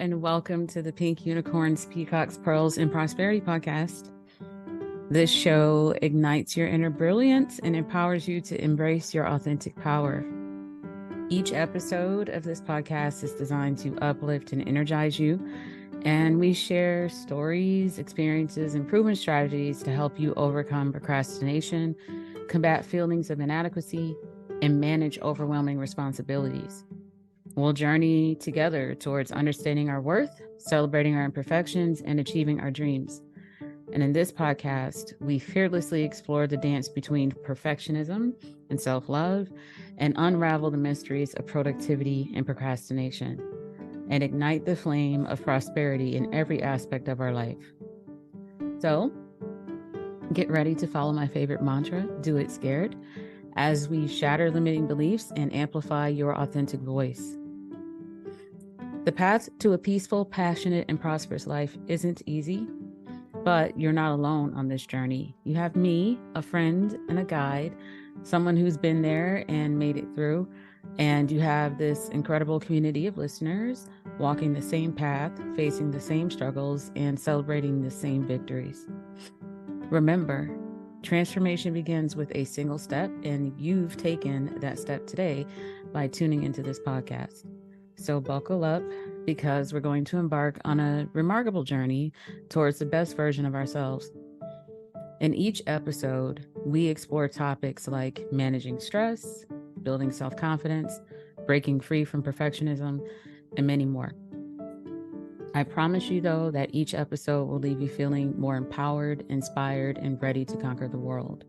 and welcome to the Pink Unicorns, Peacocks, Pearls, and Prosperity podcast. This show ignites your inner brilliance and empowers you to embrace your authentic power. Each episode of this podcast is designed to uplift and energize you, and we share stories, experiences, and proven strategies to help you overcome procrastination, combat feelings of inadequacy, and manage overwhelming responsibilities. We'll journey together towards understanding our worth, celebrating our imperfections, and achieving our dreams. And in this podcast, we fearlessly explore the dance between perfectionism and self-love and unravel the mysteries of productivity and procrastination and ignite the flame of prosperity in every aspect of our life. So get ready to follow my favorite mantra, do it scared, as we shatter limiting beliefs and amplify your authentic voice. The path to a peaceful, passionate, and prosperous life isn't easy, but you're not alone on this journey. You have me, a friend and a guide, someone who's been there and made it through, and you have this incredible community of listeners walking the same path, facing the same struggles, and celebrating the same victories. Remember, transformation begins with a single step, and you've taken that step today by tuning into this podcast. So buckle up, because we're going to embark on a remarkable journey towards the best version of ourselves. In each episode, we explore topics like managing stress, building self-confidence, breaking free from perfectionism, and many more. I promise you, though, that each episode will leave you feeling more empowered, inspired, and ready to conquer the world.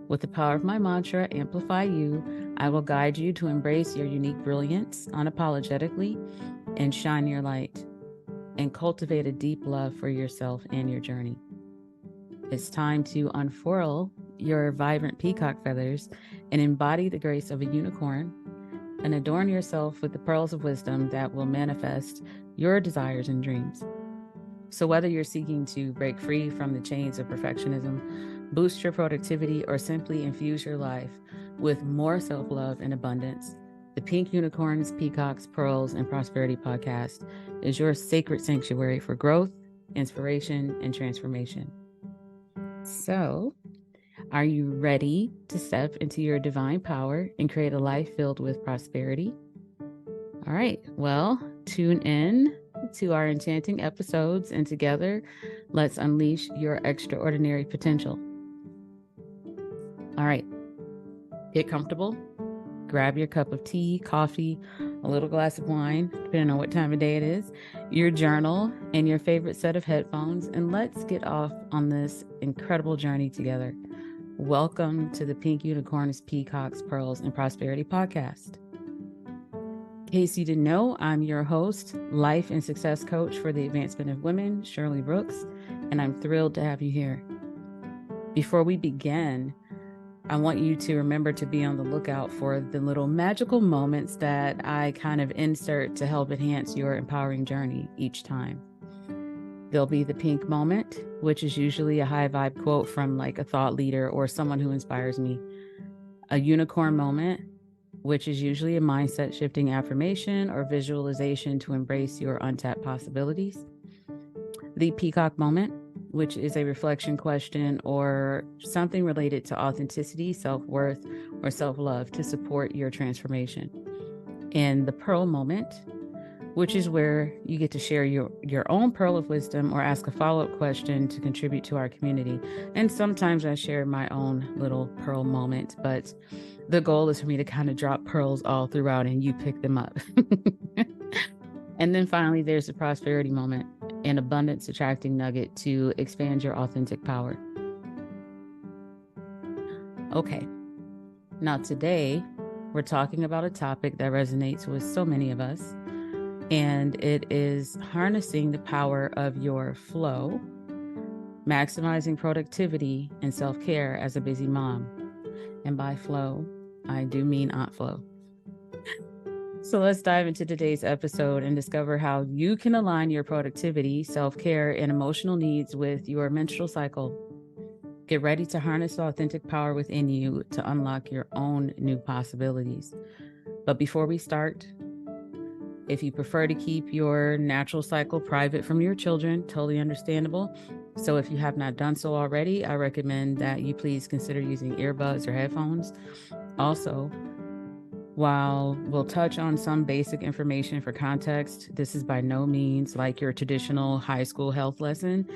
With the power of my mantra, Amplify You, I will guide you to embrace your unique brilliance unapologetically and shine your light and cultivate a deep love for yourself and your journey. It's time to unfurl your vibrant peacock feathers and embody the grace of a unicorn and adorn yourself with the pearls of wisdom that will manifest your desires and dreams. So whether you're seeking to break free from the chains of perfectionism, boost your productivity, or simply infuse your life with more self-love and abundance, the Pink Unicorns, Peacocks, Pearls, and Prosperity podcast is your sacred sanctuary for growth, inspiration, and transformation. So, are you ready to step into your divine power and create a life filled with prosperity? All right, well, tune in to our enchanting episodes, and together, let's unleash your extraordinary potential. All right, get comfortable, grab your cup of tea, coffee, a little glass of wine, depending on what time of day it is, your journal, and your favorite set of headphones, and let's get off on this incredible journey together. Welcome to the Pink Unicorns, Peacocks, Pearls, and Prosperity podcast. In case you didn't know, I'm your host, life and success coach for the advancement of women, Shirley Brooks, and I'm thrilled to have you here. Before we begin, I want you to remember to be on the lookout for the little magical moments that I kind of insert to help enhance your empowering journey each time. There'll be the pink moment, which is usually a high vibe quote from like a thought leader or someone who inspires me. A unicorn moment, which is usually a mindset shifting affirmation or visualization to embrace your untapped possibilities. The peacock moment, which is a reflection question or something related to authenticity, self-worth, or self-love to support your transformation. And the pearl moment, which is where you get to share your own pearl of wisdom or ask a follow-up question to contribute to our community. And sometimes I share my own little pearl moment, but the goal is for me to kind of drop pearls all throughout and you pick them up. And then finally, there's the prosperity moment, an abundance attracting nugget to expand your authentic power. Okay, now today we're talking about a topic that resonates with so many of us, and it is harnessing the power of your flow, maximizing productivity and self-care as a busy mom. And by flow, I do mean Aunt Flo. So let's dive into today's episode and discover how you can align your productivity, self-care, and emotional needs with your menstrual cycle. Get ready to harness the authentic power within you to unlock your own new possibilities. But before we start, If you prefer to keep your natural cycle private from your children, totally understandable. So if you have not done so already, I recommend that you please consider using earbuds or headphones. Also, while we'll touch on some basic information for context, this is by no means like your traditional high school health lesson.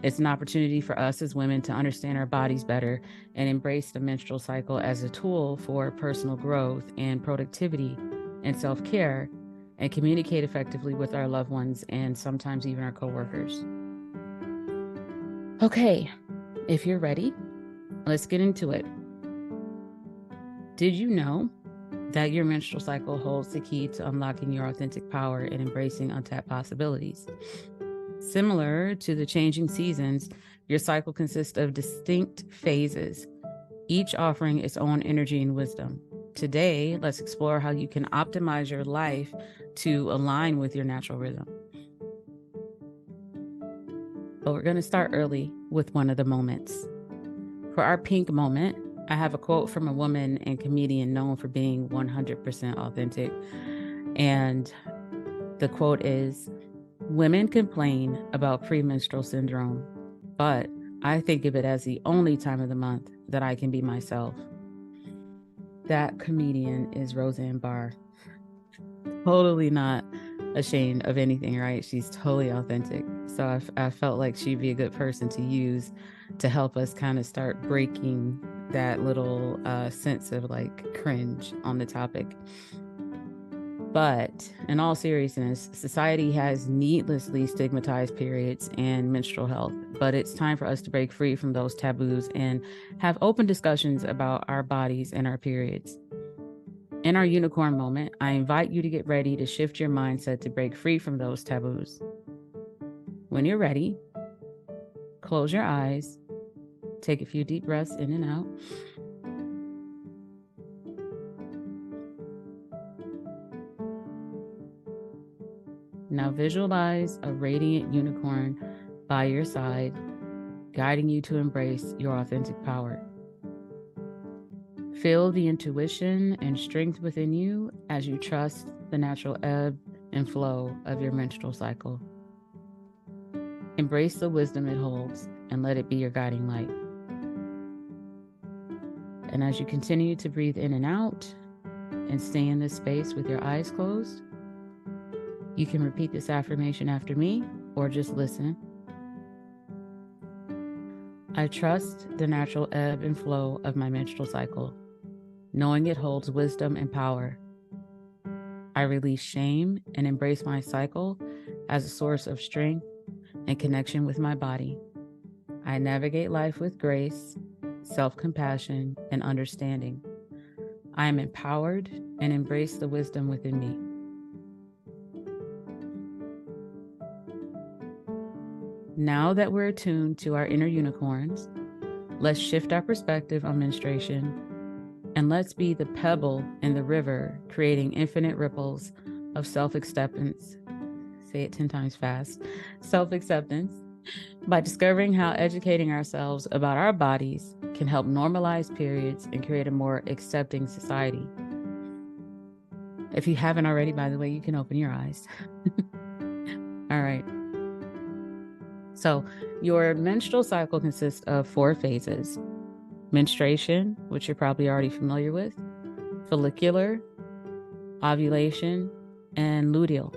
It's an opportunity for us as women to understand our bodies better and embrace the menstrual cycle as a tool for personal growth and productivity and self-care, and communicate effectively with our loved ones and sometimes even our coworkers. Okay, if you're ready, let's get into it. Did you know that your menstrual cycle holds the key to unlocking your authentic power and embracing untapped possibilities? Similar to the changing seasons, your cycle consists of distinct phases, each offering its own energy and wisdom. Today, let's explore how you can optimize your life to align with your natural rhythm. But we're going to start early with one of the moments. For our pink moment, I have a quote from a woman and comedian known for being 100% authentic. And the quote is, "Women complain about premenstrual syndrome, but I think of it as the only time of the month that I can be myself." That comedian is Roseanne Barr. Totally not ashamed of anything, right? She's totally authentic. So I felt like she'd be a good person to use to help us kind of start breaking that little sense of like cringe on the topic. But in all seriousness, society has needlessly stigmatized periods and menstrual health, but it's time for us to break free from those taboos and have open discussions about our bodies and our periods. In our unicorn moment, I invite you to get ready to shift your mindset to break free from those taboos. When you're ready, close your eyes, take a few deep breaths in and out. Now visualize a radiant unicorn by your side, guiding you to embrace your authentic power. Feel the intuition and strength within you as you trust the natural ebb and flow of your menstrual cycle. Embrace the wisdom it holds and let it be your guiding light. And as you continue to breathe in and out and stay in this space with your eyes closed, you can repeat this affirmation after me or just listen. I trust the natural ebb and flow of my menstrual cycle, knowing it holds wisdom and power. I release shame and embrace my cycle as a source of strength and connection with my body. I navigate life with grace, self-compassion, and understanding. I am empowered and embrace the wisdom within me. Now that we're attuned to our inner unicorns, let's shift our perspective on menstruation and let's be the pebble in the river, creating infinite ripples of self-acceptance. Say it 10 times fast. Self-acceptance, by discovering how educating ourselves about our bodies can help normalize periods and create a more accepting society. If you haven't already, by the way, you can open your eyes. All right. So your menstrual cycle consists of 4 phases: menstruation, which you're probably already familiar with, follicular, ovulation, and luteal.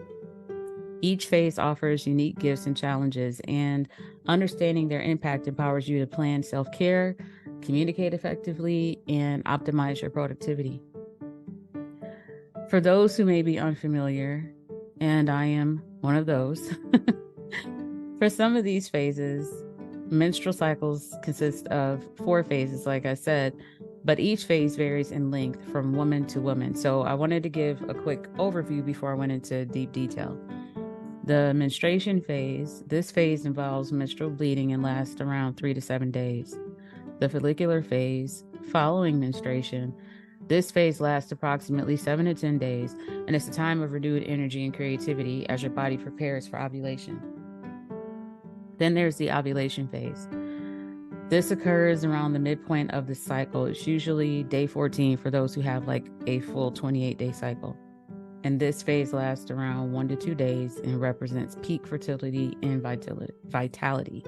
Each phase offers unique gifts and challenges, and understanding their impact empowers you to plan self-care, communicate effectively, and optimize your productivity. For those who may be unfamiliar, and I am one of those, for some of these phases, menstrual cycles consist of 4 phases, like I said, but each phase varies in length from woman to woman. So I wanted to give a quick overview before I went into deep detail. The menstruation phase, this phase involves menstrual bleeding and lasts around 3 to 7 days. The follicular phase, following menstruation, this phase lasts approximately 7 to 10 days, and it's a time of renewed energy and creativity as your body prepares for ovulation. Then there's the ovulation phase. This occurs around the midpoint of the cycle. It's usually day 14 for those who have like a full 28-day cycle. And this phase lasts around 1 to 2 days and represents peak fertility and vitality.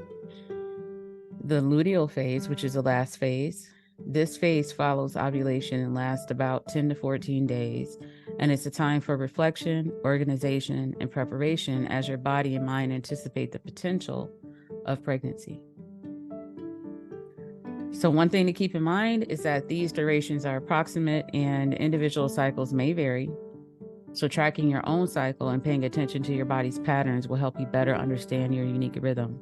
The luteal phase, which is the last phase, this phase follows ovulation and lasts about 10 to 14 days. And it's a time for reflection, organization, and preparation as your body and mind anticipate the potential of pregnancy. So one thing to keep in mind is that these durations are approximate and individual cycles may vary. So tracking your own cycle and paying attention to your body's patterns will help you better understand your unique rhythm.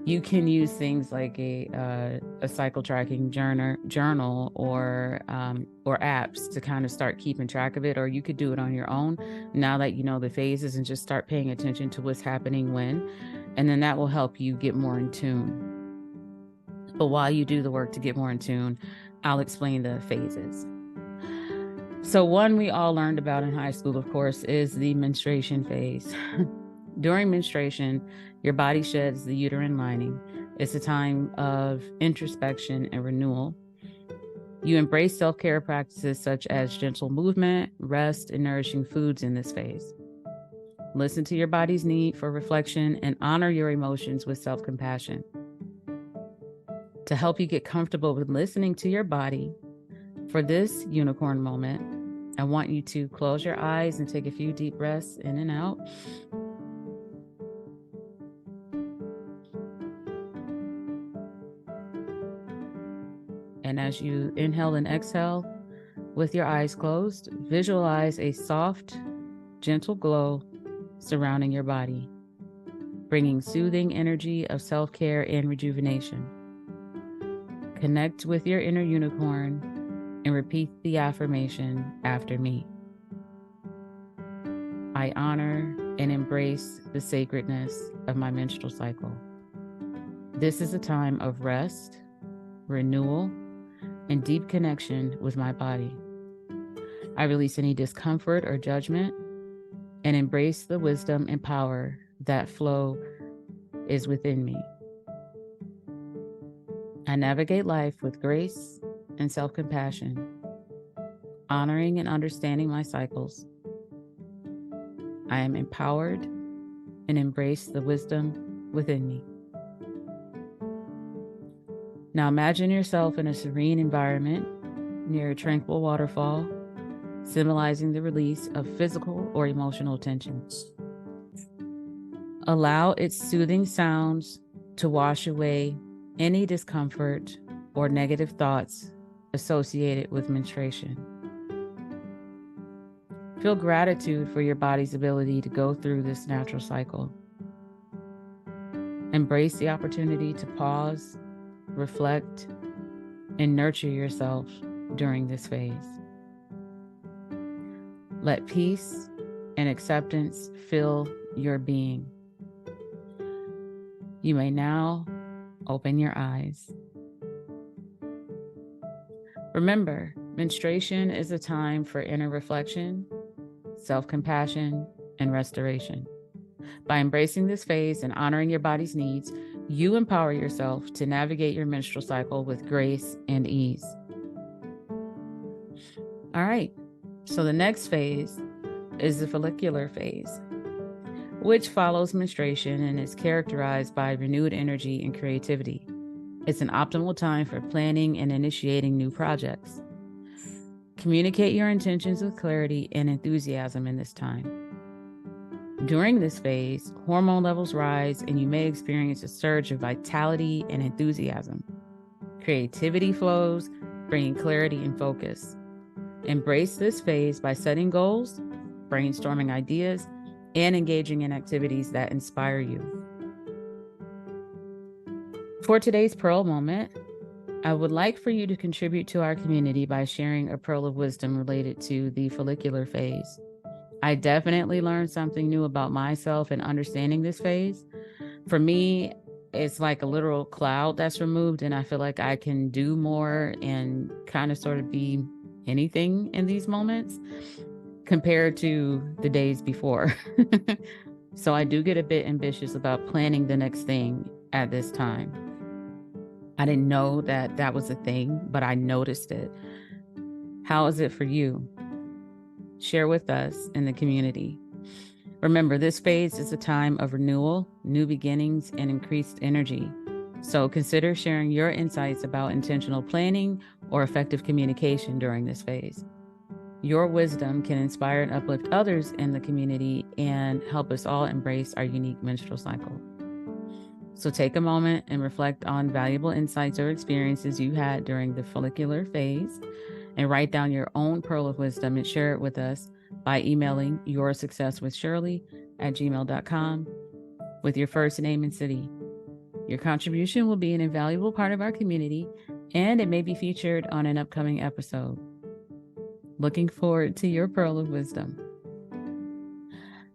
You can use things like a cycle tracking journal or apps to kind of start keeping track of it, or you could do it on your own now that you know the phases and just start paying attention to what's happening when, and then that will help you get more in tune. But while you do the work to get more in tune, I'll explain the phases. So one we all learned about in high school, of course, is the menstruation phase. During menstruation, your body sheds the uterine lining. It's a time of introspection and renewal. You embrace self-care practices such as gentle movement, rest, and nourishing foods in this phase. Listen to your body's need for reflection and honor your emotions with self-compassion. To help you get comfortable with listening to your body, for this unicorn moment, I want you to close your eyes and take a few deep breaths in and out. And as you inhale and exhale with your eyes closed, visualize a soft, gentle glow surrounding your body, bringing soothing energy of self-care and rejuvenation. Connect with your inner unicorn and repeat the affirmation after me. I honor and embrace the sacredness of my menstrual cycle. This is a time of rest, renewal, and deep connection with my body. I release any discomfort or judgment and embrace the wisdom and power that flow is within me. I navigate life with grace and self-compassion, honoring and understanding my cycles. I am empowered and embrace the wisdom within me. Now imagine yourself in a serene environment near a tranquil waterfall, symbolizing the release of physical or emotional tensions. Allow its soothing sounds to wash away any discomfort or negative thoughts associated with menstruation. Feel gratitude for your body's ability to go through this natural cycle. Embrace the opportunity to pause, reflect, and nurture yourself during this phase. Let peace and acceptance fill your being. You may now open your eyes. Remember, menstruation is a time for inner reflection, self-compassion, and restoration. By embracing this phase and honoring your body's needs, you empower yourself to navigate your menstrual cycle with grace and ease. All right, so the next phase is the follicular phase, which follows menstruation and is characterized by renewed energy and creativity. It's an optimal time for planning and initiating new projects. Communicate your intentions with clarity and enthusiasm in this time. During this phase, hormone levels rise and you may experience a surge of vitality and enthusiasm. Creativity flows, bringing clarity and focus. Embrace this phase by setting goals, brainstorming ideas, and engaging in activities that inspire you. For today's Pearl moment, I would like for you to contribute to our community by sharing a pearl of wisdom related to the follicular phase. I definitely learned something new about myself in understanding this phase. For me, it's like a literal cloud that's removed, and I feel like I can do more and kind of sort of be anything in these moments compared to the days before. So I do get a bit ambitious about planning the next thing at this time. I didn't know that that was a thing, but I noticed it. How is it for you? share with us in the community. Remember, this phase is a time of renewal, new beginnings, and increased energy. So consider sharing your insights about intentional planning or effective communication during this phase. Your wisdom can inspire and uplift others in the community and help us all embrace our unique menstrual cycle. So take a moment and reflect on valuable insights or experiences you had during the follicular phase, and write down your own pearl of wisdom and share it with us by emailing yoursuccesswithshirley@gmail.com with your first name and city. Your contribution will be an invaluable part of our community, and it may be featured on an upcoming episode. Looking forward to your pearl of wisdom.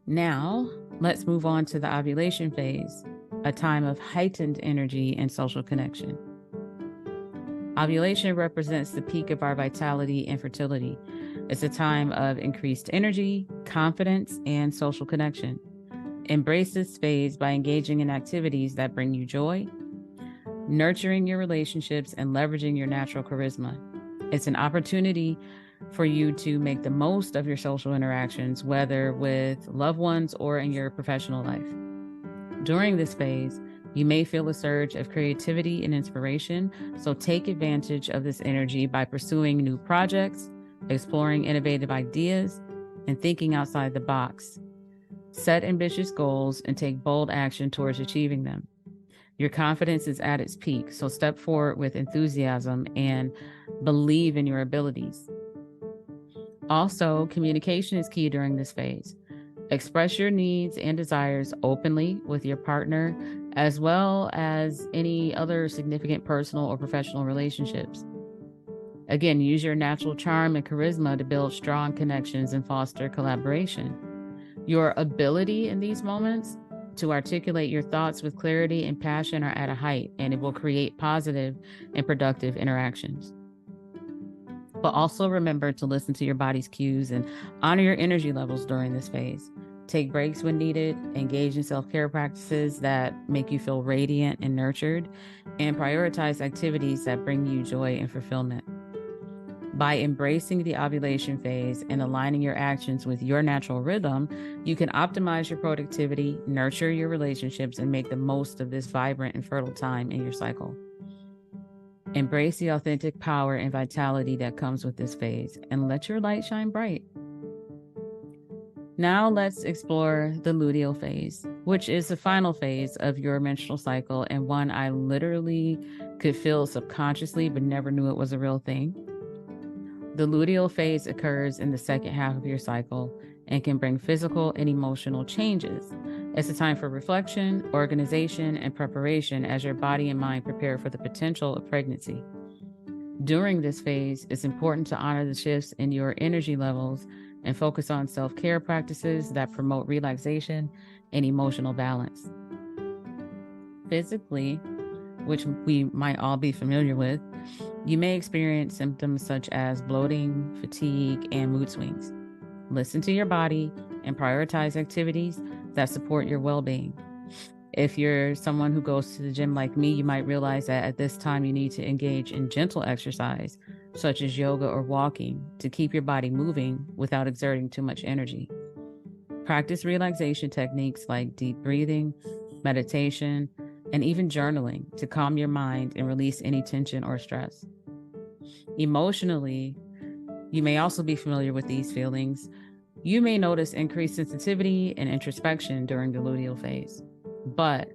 Now, let's move on to the ovulation phase, a time of heightened energy and social connection. Ovulation represents the peak of our vitality and fertility. It's a time of increased energy, confidence, and social connection. Embrace this phase by engaging in activities that bring you joy, nurturing your relationships, and leveraging your natural charisma. It's an opportunity for you to make the most of your social interactions, whether with loved ones or in your professional life. During this phase, you may feel a surge of creativity and inspiration, so take advantage of this energy by pursuing new projects, exploring innovative ideas, and thinking outside the box. Set ambitious goals and take bold action towards achieving them. Your confidence is at its peak, so step forward with enthusiasm and believe in your abilities. Also, communication is key during this phase. Express your needs and desires openly with your partner, as well as any other significant personal or professional relationships. Again, use your natural charm and charisma to build strong connections and foster collaboration. Your ability in these moments to articulate your thoughts with clarity and passion are at a height, and it will create positive and productive interactions. But also remember to listen to your body's cues and honor your energy levels during this phase. Take breaks when needed, engage in self-care practices that make you feel radiant and nurtured, and prioritize activities that bring you joy and fulfillment. By embracing the ovulation phase and aligning your actions with your natural rhythm, you can optimize your productivity, nurture your relationships, and make the most of this vibrant and fertile time in your cycle. Embrace the authentic power and vitality that comes with this phase, and let your light shine bright. Now let's explore the luteal phase, which is the final phase of your menstrual cycle, and one I literally could feel subconsciously but never knew it was a real thing. The luteal phase occurs in the second half of your cycle and can bring physical and emotional changes. It's a time for reflection, organization, and preparation as your body and mind prepare for the potential of pregnancy. During this phase, it's important to honor the shifts in your energy levels and focus on self-care practices that promote relaxation and emotional balance. Physically, which we might all be familiar with, you may experience symptoms such as bloating, fatigue, and mood swings. Listen to your body and prioritize activities that support your well-being. If you're someone who goes to the gym like me, you might realize that at this time you need to engage in gentle exercise, such as yoga or walking, to keep your body moving without exerting too much energy. Practice relaxation techniques like deep breathing, meditation, and even journaling to calm your mind and release any tension or stress. Emotionally, you may also be familiar with these feelings. You may notice increased sensitivity and introspection during the luteal phase. But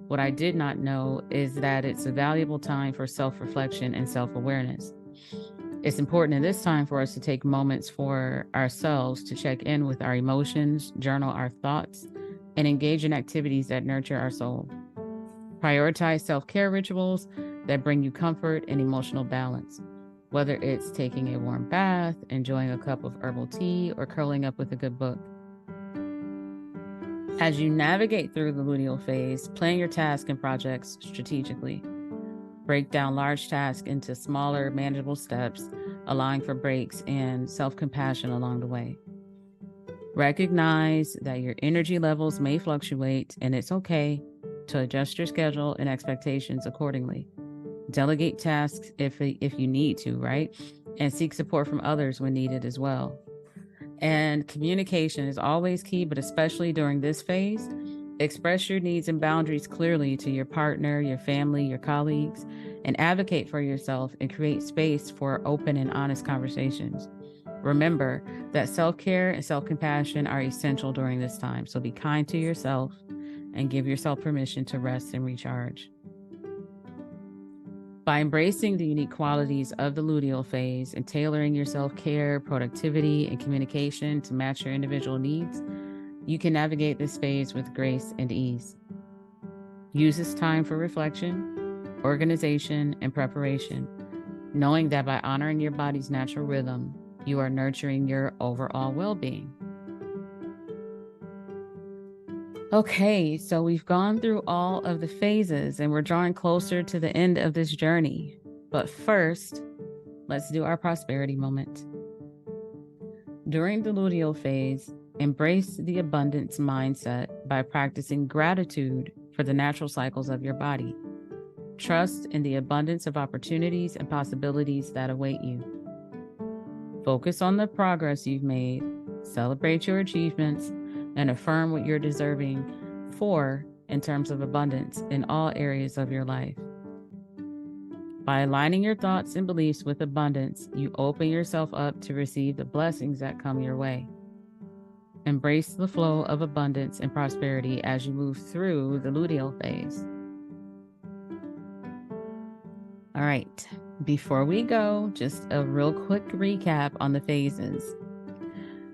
what I did not know is that it's a valuable time for self-reflection and self-awareness. It's important in this time for us to take moments for ourselves to check in with our emotions, journal our thoughts, and engage in activities that nurture our soul. Prioritize self-care rituals that bring you comfort and emotional balance, whether it's taking a warm bath, enjoying a cup of herbal tea, or curling up with a good book. As you navigate through the luteal phase, plan your tasks and projects strategically. Break down large tasks into smaller, manageable steps, allowing for breaks and self-compassion along the way. Recognize that your energy levels may fluctuate, and it's okay to adjust your schedule and expectations accordingly. Delegate tasks if you need to, right? And seek support from others when needed as well. And communication is always key, but especially during this phase, express your needs and boundaries clearly to your partner, your family, your colleagues, and advocate for yourself and create space for open and honest conversations. Remember that self-care and self-compassion are essential during this time. So be kind to yourself and give yourself permission to rest and recharge. By embracing the unique qualities of the luteal phase and tailoring your self-care, productivity, and communication to match your individual needs, you can navigate this phase with grace and ease. Use this time for reflection, organization, and preparation, knowing that by honoring your body's natural rhythm, you are nurturing your overall well-being. Okay, so we've gone through all of the phases and we're drawing closer to the end of this journey. But first, let's do our prosperity moment. During the luteal phase, embrace the abundance mindset by practicing gratitude for the natural cycles of your body. Trust in the abundance of opportunities and possibilities that await you. Focus on the progress you've made, celebrate your achievements, and affirm what you're deserving for in terms of abundance in all areas of your life. By aligning your thoughts and beliefs with abundance, you open yourself up to receive the blessings that come your way. Embrace the flow of abundance and prosperity as you move through the luteal phase. All right, before we go, just a real quick recap on the phases.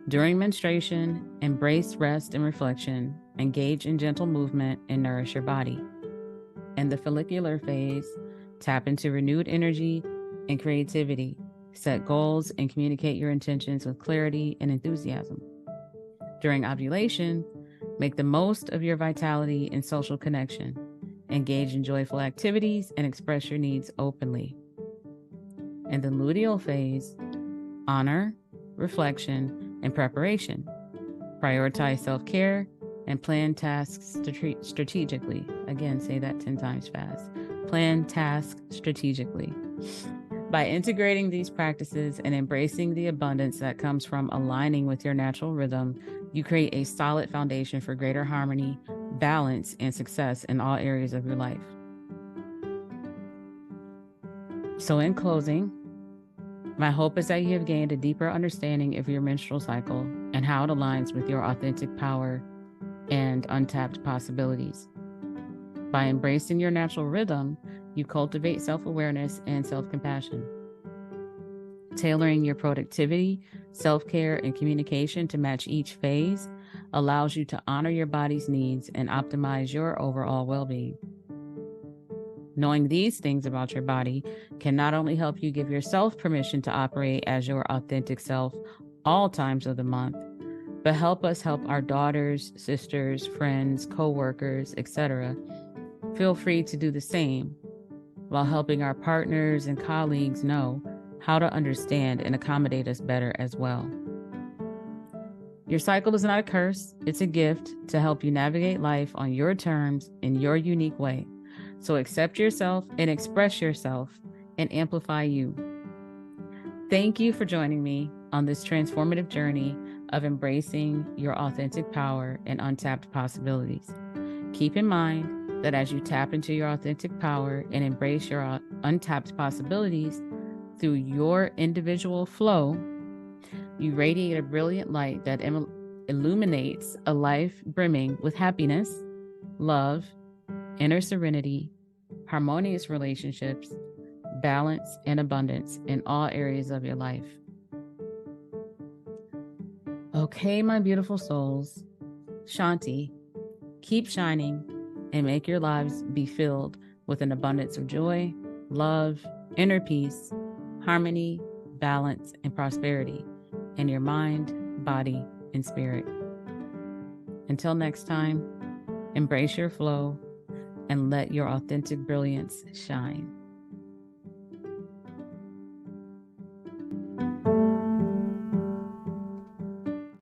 During menstruation, embrace rest and reflection, engage in gentle movement, and nourish your body. In the follicular phase, tap into renewed energy and creativity, set goals, and communicate your intentions with clarity and enthusiasm. During ovulation, make the most of your vitality and social connection, engage in joyful activities, and express your needs openly. In the luteal phase, honor, reflection, and preparation. Prioritize self-care and plan tasks strategically. Again, say that 10 times fast. Plan tasks strategically. By integrating these practices and embracing the abundance that comes from aligning with your natural rhythm, you create a solid foundation for greater harmony, balance, and success in all areas of your life. So in closing, my hope is that you have gained a deeper understanding of your menstrual cycle and how it aligns with your authentic power and untapped possibilities. By embracing your natural rhythm, you cultivate self-awareness and self-compassion. Tailoring your productivity, self-care, and communication to match each phase allows you to honor your body's needs and optimize your overall well-being. Knowing these things about your body can not only help you give yourself permission to operate as your authentic self all times of the month, but help us help our daughters, sisters, friends, co-workers, etc. Feel free to do the same while helping our partners and colleagues know how to understand and accommodate us better as well. Your cycle is not a curse, it's a gift to help you navigate life on your terms in your unique way. So accept yourself and express yourself and amplify you. Thank you for joining me on this transformative journey of embracing your authentic power and untapped possibilities. Keep in mind that as you tap into your authentic power and embrace your untapped possibilities through your individual flow, you radiate a brilliant light that illuminates a life brimming with happiness, love, inner serenity, harmonious relationships, balance, and abundance in all areas of your life. Okay, my beautiful souls, Shanti, keep shining and make your lives be filled with an abundance of joy, love, inner peace, harmony, balance, and prosperity in your mind, body, and spirit. Until next time, embrace your flow and let your authentic brilliance shine.